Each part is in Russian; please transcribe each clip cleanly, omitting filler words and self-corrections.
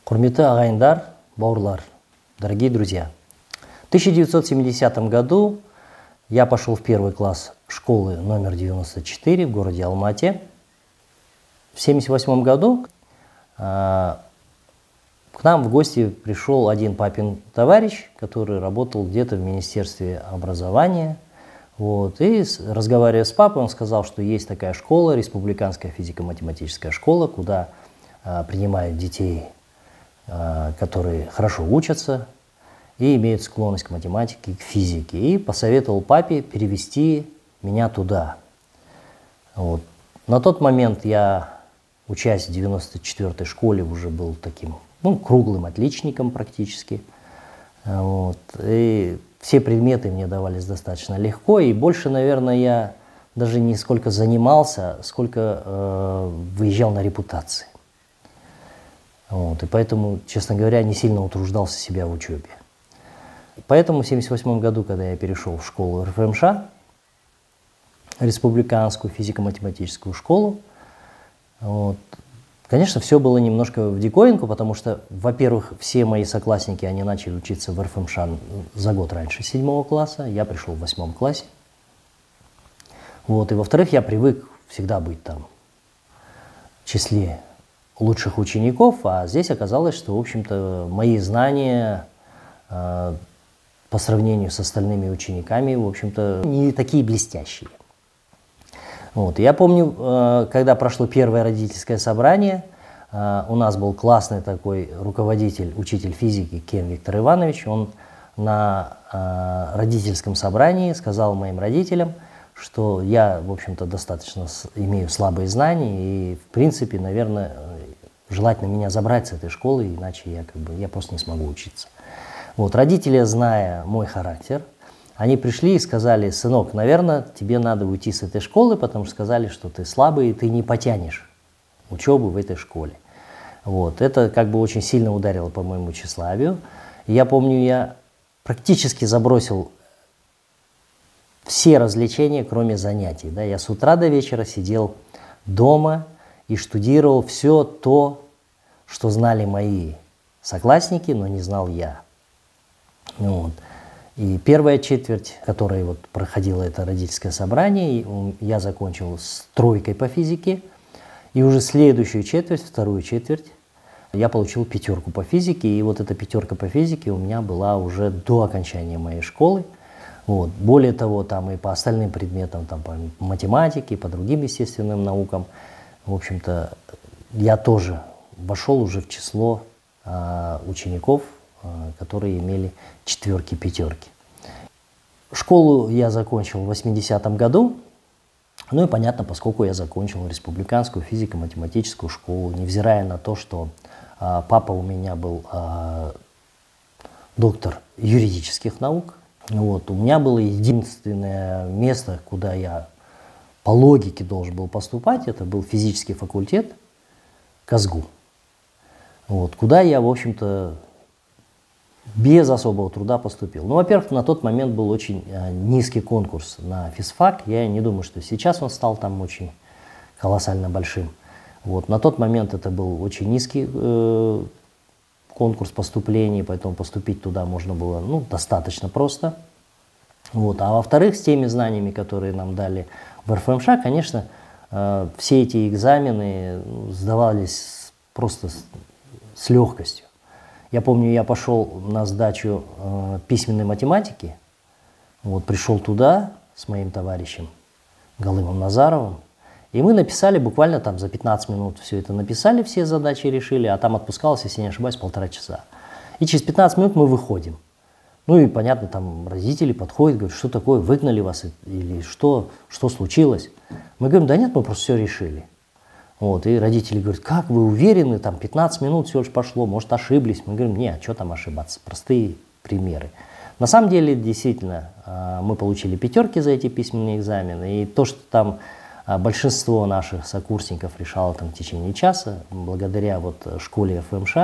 Құрметті ағайындар, бауырлар, дорогие друзья. В 1970 году я пошел в первый класс школы номер 94 в городе Алмате. В 1978 году к нам в гости пришел один папин товарищ, который работал где-то в Министерстве образования. И разговаривая с папой, он сказал, что есть такая школа, республиканская физико-математическая школа, куда принимают детей, которые хорошо учатся и имеют склонность к математике, к физике. И посоветовал папе перевести меня туда. На тот момент я, учась в 94-й школе, уже был таким круглым отличником практически. И все предметы мне давались достаточно легко, и больше, наверное, я даже не сколько занимался, сколько выезжал на репутации. И поэтому, честно говоря, не сильно утруждался себя в учебе. Поэтому в 1978 году, когда я перешел в школу РФМШ, республиканскую физико-математическую школу, конечно, все было немножко в диковинку, потому что, во-первых, все мои соклассники, они начали учиться в РФМШ за год раньше 7 класса, я пришел в 8 классе. И, во-вторых, я привык всегда быть там в числе лучших учеников, а здесь оказалось, что, в общем-то, мои знания по сравнению с остальными учениками, в общем-то, не такие блестящие. Я помню, когда прошло первое родительское собрание, у нас был классный такой руководитель, учитель физики Кен Виктор Иванович. Он на родительском собрании сказал моим родителям, что я, в общем-то, достаточно имею слабые знания, и, в принципе, наверное, желательно меня забрать с этой школы, иначе я просто не смогу учиться. Родители, зная мой характер, они пришли и сказали: сынок, наверное, тебе надо уйти с этой школы, потому что сказали, что ты слабый, и ты не потянешь учебу в этой школе. Это очень сильно ударило по моему тщеславию. Я помню, я практически забросил все развлечения, кроме занятий. Я с утра до вечера сидел дома и штудировал все то, что знали мои соклассники, но не знал я. И первая четверть, которая проходила это родительское собрание, я закончил с 3 по физике. И уже следующую четверть, вторую четверть, я получил 5 по физике. И эта 5 по физике у меня была уже до окончания моей школы. Более того, там и по остальным предметам, там, по математике, по другим естественным наукам, в общем-то, я тоже вошел уже в число учеников, которые имели 4, 5. Школу я закончил в 80-м году. И понятно, поскольку я закончил республиканскую физико-математическую школу, невзирая на то, что папа у меня был доктор юридических наук, у меня было единственное место, куда я по логике должен был поступать, это был физический факультет КАЗГУ, куда я, в общем-то, без особого труда поступил. Во-первых, на тот момент был очень низкий конкурс на физфак. Я не думаю, что сейчас он стал там очень колоссально большим. На тот момент это был очень низкий конкурс поступлений, поэтому поступить туда можно было достаточно просто. А во-вторых, с теми знаниями, которые нам дали в РФМШ, конечно, все эти экзамены сдавались просто с легкостью. Я помню, я пошел на сдачу письменной математики, пришел туда с моим товарищем Галымом Назаровым, и мы написали буквально там за 15 минут все это написали, все задачи решили, а там отпускалось, если не ошибаюсь, 1,5 часа. И через 15 минут мы выходим. И понятно, там родители подходят, говорят: что такое, выгнали вас или что случилось? Мы говорим: да нет, мы просто все решили. И родители говорят: как вы уверены, там 15 минут всего лишь пошло, может ошиблись? Мы говорим: нет, что там ошибаться, простые примеры. На самом деле, действительно, мы получили 5 за эти письменные экзамены, и то, что там большинство наших сокурсников решало там в течение часа, благодаря школе ФМШ,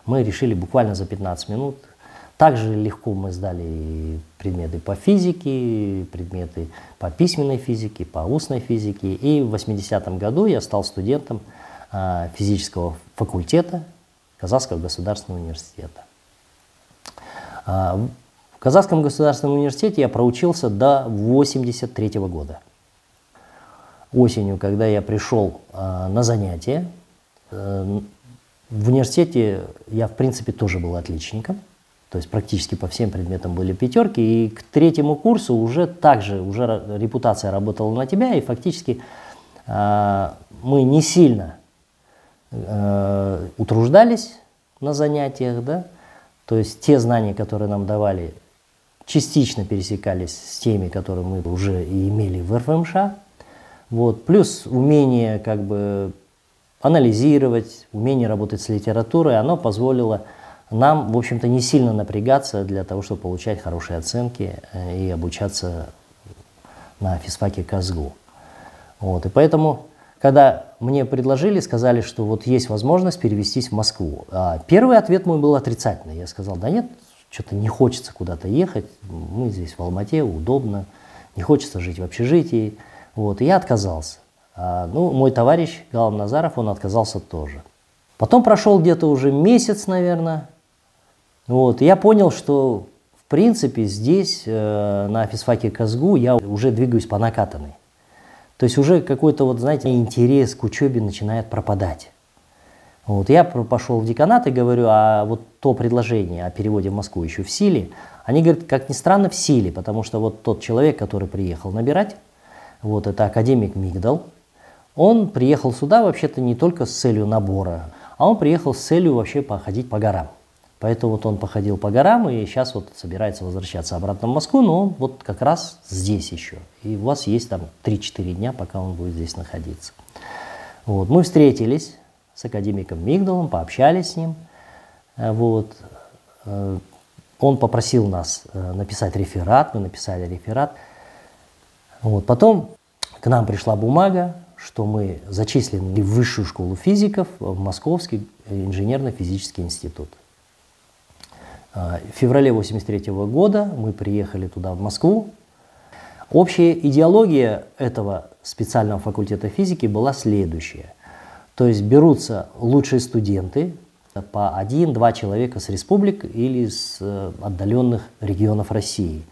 мы решили буквально за 15 минут. Также легко мы сдали предметы по физике, предметы по письменной физике, по устной физике. И в 80-м году я стал студентом физического факультета Казахского государственного университета. В Казахском государственном университете я проучился до 1983 года. Осенью, когда я пришел на занятия, в университете я, в принципе, тоже был отличником. То есть практически по всем предметам были пятерки. И к третьему курсу уже репутация работала на тебя. И фактически мы не сильно утруждались на занятиях. Да? То есть те знания, которые нам давали, частично пересекались с теми, которые мы уже и имели в РФМШ. Вот. Плюс умение как бы анализировать, умение работать с литературой, оно позволило нам, в общем-то, не сильно напрягаться для того, чтобы получать хорошие оценки и обучаться на физфаке КАЗГУ. Вот. И поэтому, когда мне предложили, сказали, что вот есть возможность перевестись в Москву, первый ответ мой был отрицательный. Я сказал, да нет, что-то не хочется куда-то ехать, мы здесь в Алмате, удобно, не хочется жить в общежитии. Вот. И я отказался. Мой товарищ Галам Назаров, он отказался тоже. Потом прошел где-то уже месяц, наверное. Вот. И я понял, что в принципе здесь, на физфаке КАЗГУ, я уже двигаюсь по накатанной. То есть уже какой-то, вот, знаете, интерес к учебе начинает пропадать. Вот. Я пошел в деканат и говорю, а вот то предложение о переводе в Москву еще в силе? Они говорят, как ни странно, в силе, потому что вот тот человек, который приехал набирать, вот это академик Мигдал, он приехал сюда вообще-то не только с целью набора, а он приехал с целью вообще походить по горам. Поэтому вот он походил по горам и сейчас вот собирается возвращаться обратно в Москву, но он вот как раз здесь еще. И у вас есть там 3-4 дня, пока он будет здесь находиться. Вот. Мы встретились с академиком Мигдалом, пообщались с ним. Вот. Он попросил нас написать реферат, мы написали реферат. Вот. Потом к нам пришла бумага, что мы зачислены в высшую школу физиков в Московский инженерно-физический институт. В феврале 1983 года мы приехали туда, в Москву. Общая идеология этого специального факультета физики была следующая. То есть берутся лучшие студенты, по 1-2 человека с республик или с отдаленных регионов России.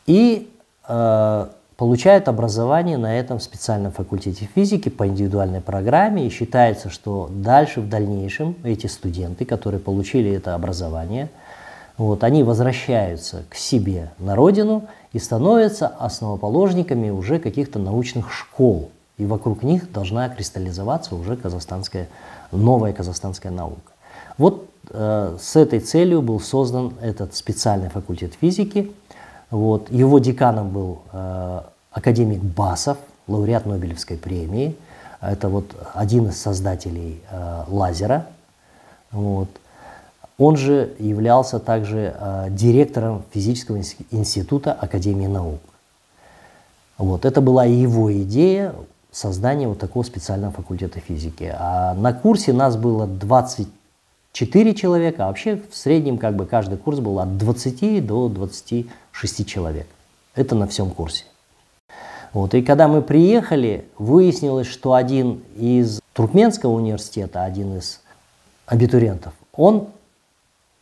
И получают образование на этом специальном факультете физики по индивидуальной программе. И считается, что дальше, в дальнейшем, эти студенты, которые получили это образование, вот, они возвращаются к себе на родину и становятся основоположниками уже каких-то научных школ. И вокруг них должна кристаллизоваться уже новая казахстанская наука. Вот с этой целью был создан этот специальный факультет физики. Вот. Его деканом был академик Басов, лауреат Нобелевской премии. Это вот один из создателей лазера. Вот. Он же являлся также директором физического института Академии наук. Вот. Это была его идея создания вот такого специального факультета физики. А на курсе нас было 24 человека, а вообще в среднем как бы каждый курс был от 20 до 26 человек. Это на всем курсе. Вот. И когда мы приехали, выяснилось, что один из Туркменского университета, один из абитуриентов, он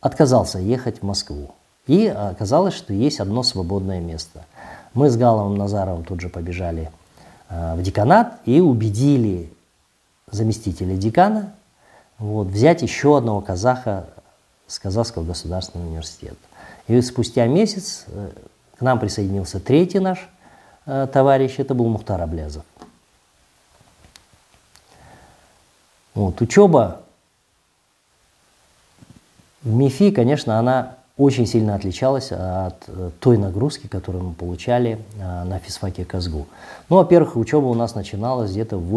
отказался ехать в Москву. И оказалось, что есть одно свободное место. Мы с Галомом Назаровым тут же побежали в деканат и убедили заместителя декана вот, взять еще одного казаха с Казахского государственного университета. И спустя месяц к нам присоединился третий наш товарищ, это был Мухтар Аблязов. Вот, учеба в МИФИ, конечно, она очень сильно отличалась от той нагрузки, которую мы получали на физфаке КАЗГУ. Ну, во-первых, учеба у нас начиналась где-то в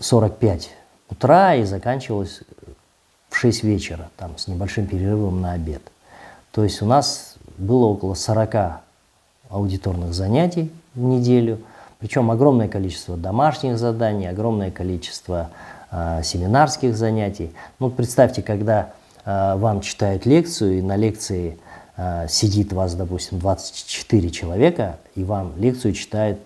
8:45 утра и заканчивалась в 6 вечера, там, с небольшим перерывом на обед. То есть у нас было около 40 аудиторных занятий в неделю, причем огромное количество домашних заданий, огромное количество семинарских занятий. Ну, представьте, когда вам читают лекцию, и на лекции сидит вас, допустим, 24 человека, и вам лекцию читает,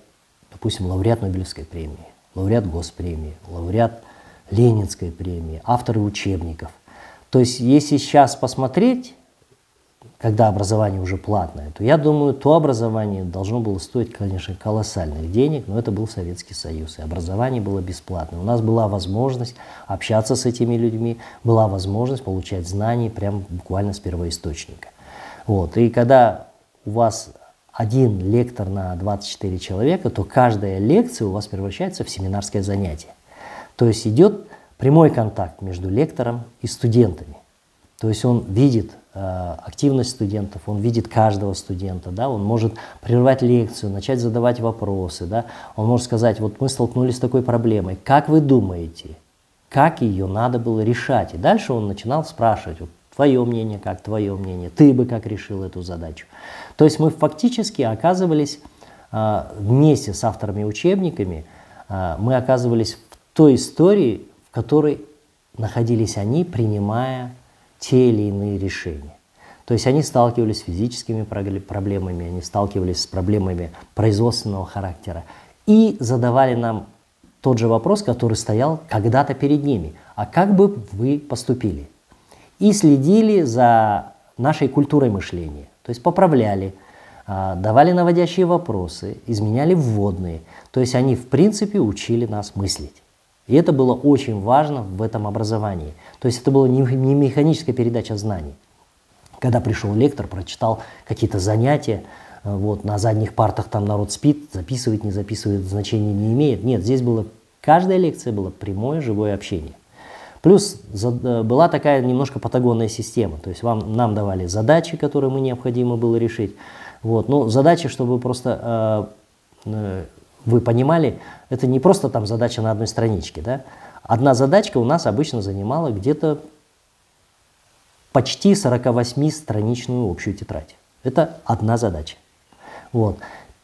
допустим, лауреат Нобелевской премии, лауреат Госпремии, лауреат Ленинской премии, авторы учебников. То есть, если сейчас посмотреть, когда образование уже платное, то я думаю, то образование должно было стоить, конечно, колоссальных денег, но это был Советский Союз, и образование было бесплатное. У нас была возможность общаться с этими людьми, была возможность получать знания прям буквально с первоисточника. Вот. И когда у вас один лектор на 24 человека, то каждая лекция у вас превращается в семинарское занятие. То есть идет прямой контакт между лектором и студентами. То есть он видит активность студентов, он видит каждого студента, да, он может прервать лекцию, начать задавать вопросы, да, он может сказать, вот мы столкнулись с такой проблемой, как вы думаете, как ее надо было решать? И дальше он начинал спрашивать, вот, твое мнение, как твое мнение, ты бы как решил эту задачу. То есть мы фактически оказывались вместе с авторами учебниками, мы оказывались в той истории, в которой находились они, принимая те или иные решения. То есть они сталкивались с физическими проблемами, они сталкивались с проблемами производственного характера и задавали нам тот же вопрос, который стоял когда-то перед ними. А как бы вы поступили? И следили за нашей культурой мышления. То есть поправляли, давали наводящие вопросы, изменяли вводные. То есть они в принципе учили нас мыслить. И это было очень важно в этом образовании. То есть это была не механическая передача знаний. Когда пришел лектор, прочитал какие-то занятия, вот, на задних партах там народ спит, записывает, не записывает, значения не имеет. Нет, здесь было, каждая лекция была прямое живое общение. Плюс была такая немножко патагонная система. То есть нам давали задачи, которые мы необходимо было решить. Вот. Но задачи, чтобы просто вы понимали, это не просто там задача на одной страничке. Да? Одна задачка у нас обычно занимала где-то почти 48-страничную общую тетрадь. Это одна задача. Вот.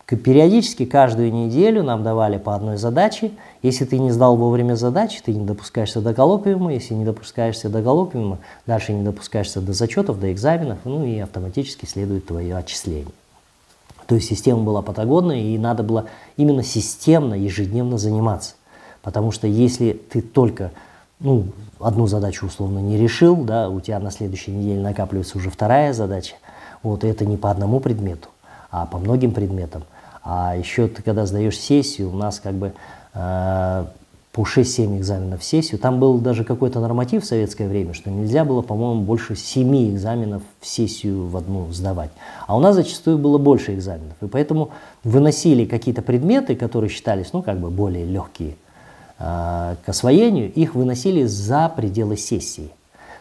Периодически, каждую неделю нам давали по одной задаче. Если ты не сдал вовремя задачи, ты не допускаешься до коллоквиума. Если не допускаешься до коллоквиума, дальше не допускаешься до зачетов, до экзаменов, ну и автоматически следует твое отчисление. То есть система была патагонная, и надо было именно системно, ежедневно заниматься. Потому что если ты только одну задачу условно не решил, да, у тебя на следующей неделе накапливается уже вторая задача, вот, и это не по одному предмету, а по многим предметам. А еще ты, когда сдаешь сессию, у нас как бы по 6-7 экзаменов в сессию, там был даже какой-то норматив в советское время, что нельзя было, по-моему, больше 7 экзаменов в сессию в одну сдавать. А у нас зачастую было больше экзаменов. И поэтому выносили какие-то предметы, которые считались, как бы более легкие к освоению, их выносили за пределы сессии.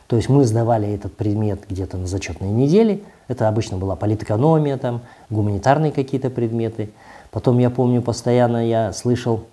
То есть мы сдавали этот предмет где-то на зачетной неделе. Это обычно была политэкономия, там, гуманитарные какие-то предметы. Потом, я помню, постоянно я слышал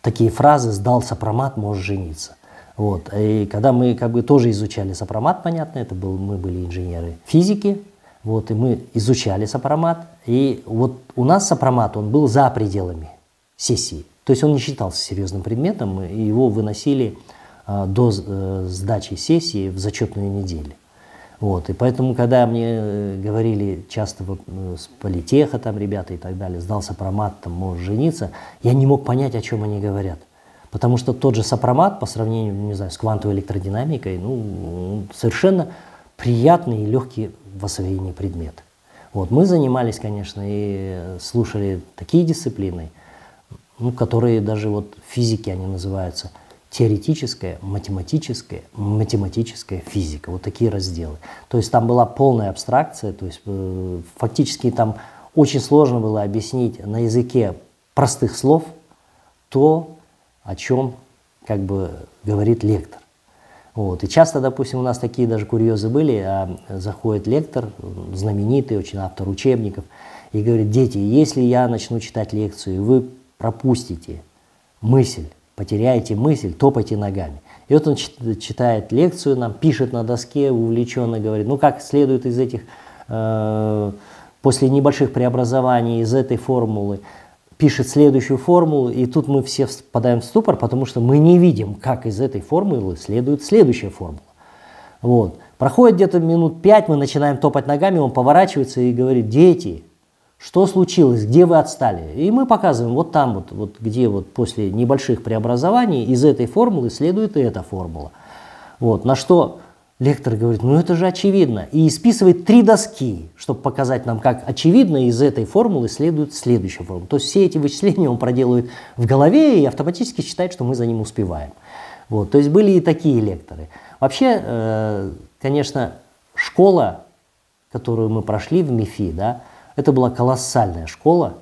такие фразы: «Сдал сопромат, можешь жениться». Вот. И когда мы как бы тоже изучали сопромат, понятно, мы были инженеры физики, вот, и мы изучали сопромат. И вот у нас сопромат, он был за пределами сессии. То есть он не считался серьезным предметом, и его выносили до сдачи сессии в зачетную неделю. Вот. И поэтому, когда мне говорили часто с политеха там ребята и так далее, сдал сопромат, там, можешь жениться, я не мог понять, о чем они говорят. Потому что тот же сопромат по сравнению, не знаю, с квантовой электродинамикой, совершенно приятный и легкий в освоении предмет. Вот. Мы занимались, конечно, и слушали такие дисциплины, которые даже вот в физике они называются теоретическая, математическая физика. Вот такие разделы. То есть там была полная абстракция, то есть фактически там очень сложно было объяснить на языке простых слов то, о чем как бы говорит лектор. Вот. И часто, допустим, у нас такие даже курьезы были, заходит лектор, знаменитый очень автор учебников, и говорит: дети, если я начну читать лекцию, и вы пропустите мысль, потеряете мысль, топайте ногами. И вот он читает лекцию, нам пишет на доске, увлеченно говорит, как следует из этих, после небольших преобразований из этой формулы, пишет следующую формулу, и тут мы все впадаем в ступор, потому что мы не видим, как из этой формулы следует следующая формула. Вот. Проходит где-то минут 5, мы начинаем топать ногами, он поворачивается и говорит: дети, что случилось, где вы отстали. И мы показываем вот там, вот где вот после небольших преобразований из этой формулы следует и эта формула. Вот, на что лектор говорит, ну это же очевидно. И исписывает 3 доски, чтобы показать нам, как очевидно из этой формулы следует следующая формула. То есть все эти вычисления он проделывает в голове и автоматически считает, что мы за ним успеваем. Вот, то есть были и такие лекторы. Вообще, конечно, школа, которую мы прошли в МИФИ, да, это была колоссальная школа,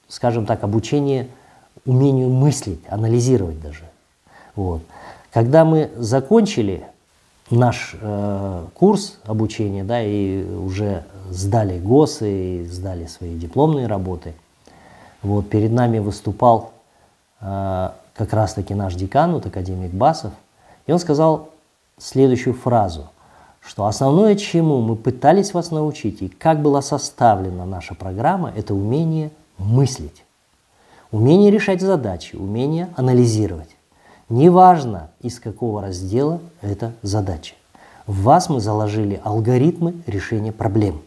скажем так, обучения умению мыслить, анализировать даже. Вот. Когда мы закончили наш курс обучения, да, и уже сдали ГОСы, и сдали свои дипломные работы, вот, перед нами выступал как раз-таки наш декан, вот, академик Басов, и он сказал следующую фразу, что основное, чему мы пытались вас научить и как была составлена наша программа, это умение мыслить, умение решать задачи, умение анализировать. Неважно, из какого раздела эта задача. В вас мы заложили алгоритмы решения проблем.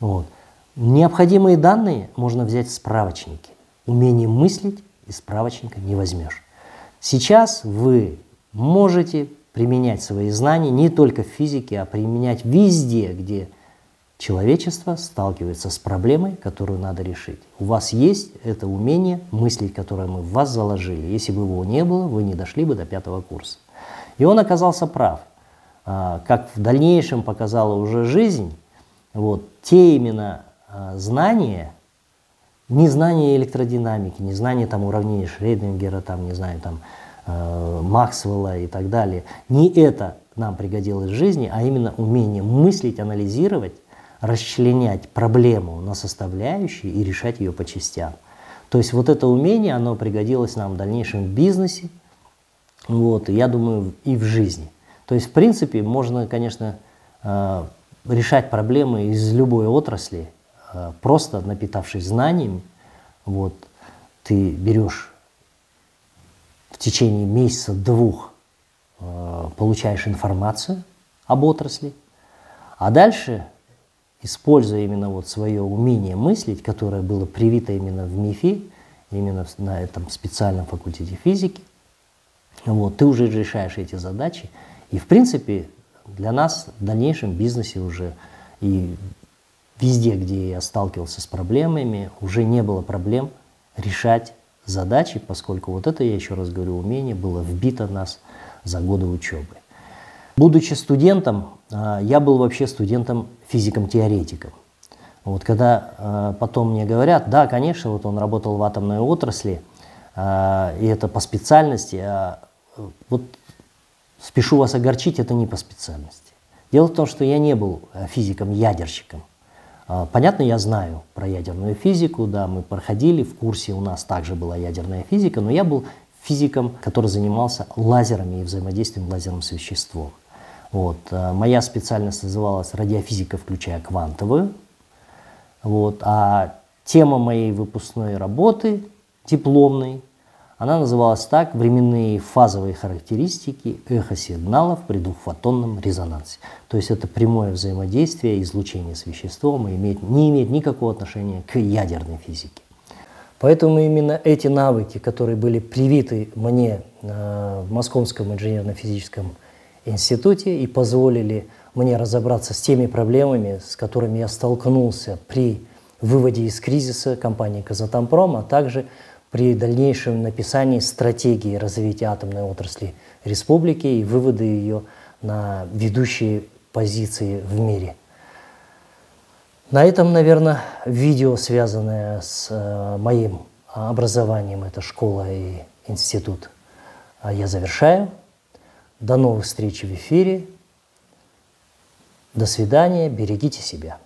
Вот. Необходимые данные можно взять в справочнике. Умение мыслить из справочника не возьмешь. Сейчас вы можете применять свои знания не только в физике, а применять везде, где человечество сталкивается с проблемой, которую надо решить. У вас есть это умение мыслить, которое мы в вас заложили. Если бы его не было, вы не дошли бы до 5-го курса. И он оказался прав. Как в дальнейшем показала уже жизнь, вот, те именно знания, не знания электродинамики, не знания там, уравнений Шрёдингера, там, не знаю, там, Максвелла и так далее. Не это нам пригодилось в жизни, а именно умение мыслить, анализировать, расчленять проблему на составляющие и решать ее по частям. То есть вот это умение, оно пригодилось нам в дальнейшем в бизнесе, вот, и я думаю, и в жизни. То есть, в принципе, можно, конечно, решать проблемы из любой отрасли, просто напитавшись знаниями. Вот, ты берешь в течение месяца-двух, получаешь информацию об отрасли, а дальше, используя именно вот свое умение мыслить, которое было привито именно в МИФИ, именно на этом специальном факультете физики, вот, ты уже решаешь эти задачи. И, в принципе, для нас в дальнейшем бизнесе уже и везде, где я сталкивался с проблемами, уже не было проблем решать задачи, поскольку вот это, я еще раз говорю, умение было вбито в нас за годы учебы. Будучи студентом, я был вообще студентом, физиком-теоретиком. Вот когда потом мне говорят, да, конечно, вот он работал в атомной отрасли, и это по специальности, вот спешу вас огорчить, это не по специальности. Дело в том, что я не был физиком-ядерщиком. Понятно, я знаю про ядерную физику, да, мы проходили в курсе, у нас также была ядерная физика, но я был физиком, который занимался лазерами и взаимодействием лазером с веществом. Вот. Моя специальность называлась радиофизика, включая квантовую. Вот. А тема моей выпускной работы, дипломной, она называлась так: временные фазовые характеристики эхосигналов при двухфотонном резонансе. То есть это прямое взаимодействие, излучение с веществом и не имеет никакого отношения к ядерной физике. Поэтому именно эти навыки, которые были привиты мне в Московском инженерно-физическом институте и позволили мне разобраться с теми проблемами, с которыми я столкнулся при выводе из кризиса компании «Казатомпром», а также при дальнейшем написании стратегии развития атомной отрасли республики и вывода ее на ведущие позиции в мире. На этом, наверное, видео, связанное с моим образованием, это школа и институт, я завершаю. До новых встреч в эфире. До свидания. Берегите себя.